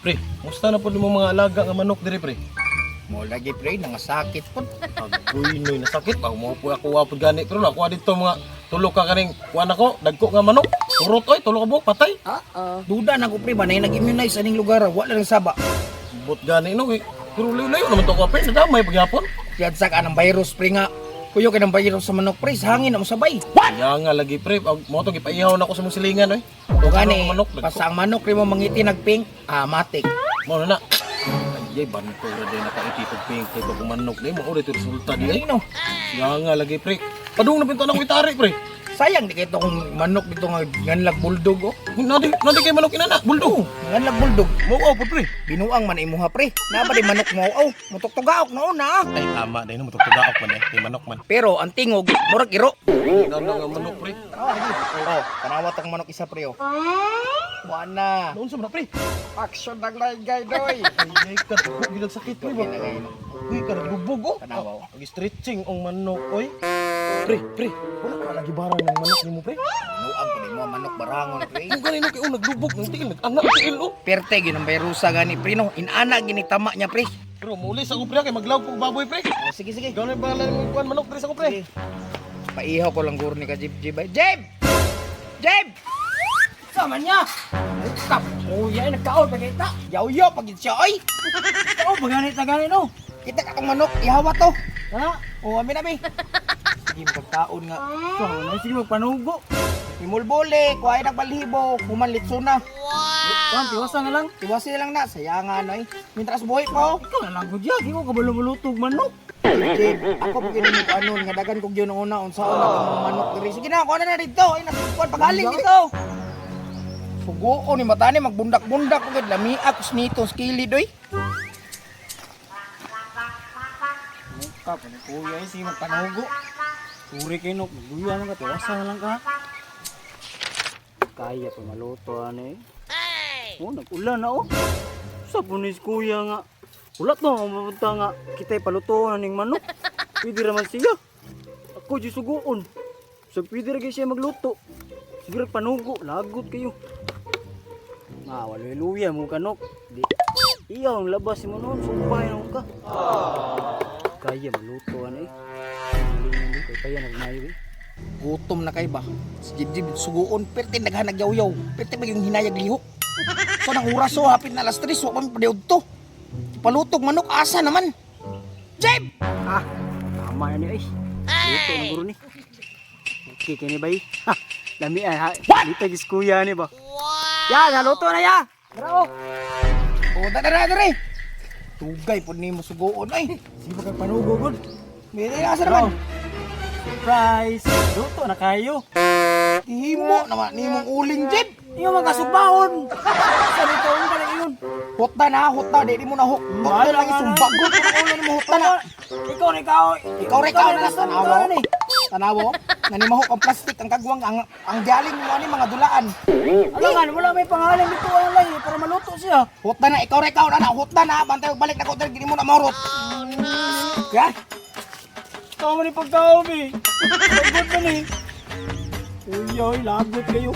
Pre, musta na po mo mga alaga nga manok diri pre? Mo lagi pre, nangasakit po. Agoy noy nasakit pa mo po ako wapod gani pero ako dito mga tulo ka kaning kuan ako dagko nga manok. Urot oy tulo ka buok patay. Duda na ko pre, banay nag-immunize aning lugar, wala lang saba. Bot gani no eh. Pero layo naman to ko pre, nadamay pagyapon. Yan sa kanang virus pre nga. Kuyo ka ng virus sa manok pre, sa hangin na mo sabay. Kaya nga lagi pre, mo to gipaihaw na ako sa mong silingan oy. O gani, manok dagko. pasang manok rin mo mangiti nagpink, matik. Mo na. Ay banto ra day nakaiti pag pink kay pag manok day mo uri to resulta di ay. No. Kaya nga lagi pre. Padung na pinto na ko itari pre. Sayang di kito kung manok dito nga nganlag bulldog oh. Nadi kay manok inana, buldo. Nganlag bulldog. Mo po pre. Binuang man imuha pre. Na ba di manok mo aw, mutok-tugaok na una. Ay tama day no mutugtugaok man kay manok man. Pero ang tingog murag iro. Ano nga manok pre? Oh, tanawa tong manok isa pre oh. Wana. Noon sa pre. Action naglay gay doy. Ay ka gilag sakit pre ba? Uy ka nagbubog oh. Tanawa. Stretching ang manok oy. Pre, wala ka lagi barang ng manok nimo pre. Binuang ko di mo manok barangon pre. Kung ganino kay naglubog nang tigil nag-anak tigil oh. Perte gyud ang virusa gani pre no. Inana gini tama niya pre. Pero mulis ako pre kay maglaw ko baboy pre. Oh, sige sige. Gano'n ba lang kuan manok pre sa ko pre? Paihaw ko lang gurni ka Jib Jib. Jib! Jib! Sama niya! Kap! Oh, yan, nagkaon pa kita. Yaw-yaw, pagit siya, oy! Oo, paganit na ganit, no? Kita ka kong manok, ihawa to. Ha? Oo, amin, amin. Sige, magkaon nga. So, sige, magpanugo. Imulbuli, kuhay nagbalhibo, humanlitso na. Wow! Tiwasa na lang. Tiwasa na lang na, sayangan, oy. Mintras buhay pa, oh. Ikaw na lang, gudya. Di mo kabalumulutog manok. Jib, ako po kinunod ko anon, nga dagan kong yun una, unsaon na kang manok diri. Sige na, kuha na dito. Ay, nasukuan, pagaling dito. Sugo ni matani magbundak-bundak ko gid lami ako nito skilid oy. Ka pa ni kuya si magpanugo. Suri kay nok, duya man ka tiwasa na lang ka. Kaya pa maluto ani. Oh, nag-ulan na oh. Sa punis kuya nga. Ulat no, mapunta nga kita'y palutuan ning manok. Pwede raman siya. Ako di suguon. So pwede ra siya magluto. Siguro panugo, lagot kayo. Waluya mo kanok. Di. Iyaw ang labas mo noon, sumpay na ka. Kaya maluto ani. Hindi kay kaya nagmayo. Gutom na kay ba? Si Jib suguon, perti naghanag yaw-yaw. Perti maging hinayag lihok. So nang oras so hapit na alas 3, wa man padayon to. Palutog manok asa naman. Jib! Tama na ni ay. Luto na guro ni. Okay kini bay. Lami ay ha. Dito gis kuya ni ba. Ya, naluto na ya. Bravo. Oh, dara Tugay pud nimo sugoon ay. Sige kay panugo gud. Mili asa naman. Surprise. Luto na kayo. Himo naman nimong uling Jib. Iyo magasugbaon. Sabi ko un ka iyon. Hotda di mo na hok. Hotda lagi sumbagot ko na ulo mo hotda na. Ikaw na tanawo. Tanawo. Nani mahok ang plastic ang kagwang ang galing mo ani mga dulaan. Alangan wala may pangalan dito alay para maluto siya. Hotda na ikaw na hotda na bantay balik na ko diri mo na mahurot. Ya. Tama ni pagkaon eh. Lagot man eh. Uy, lagot kayo.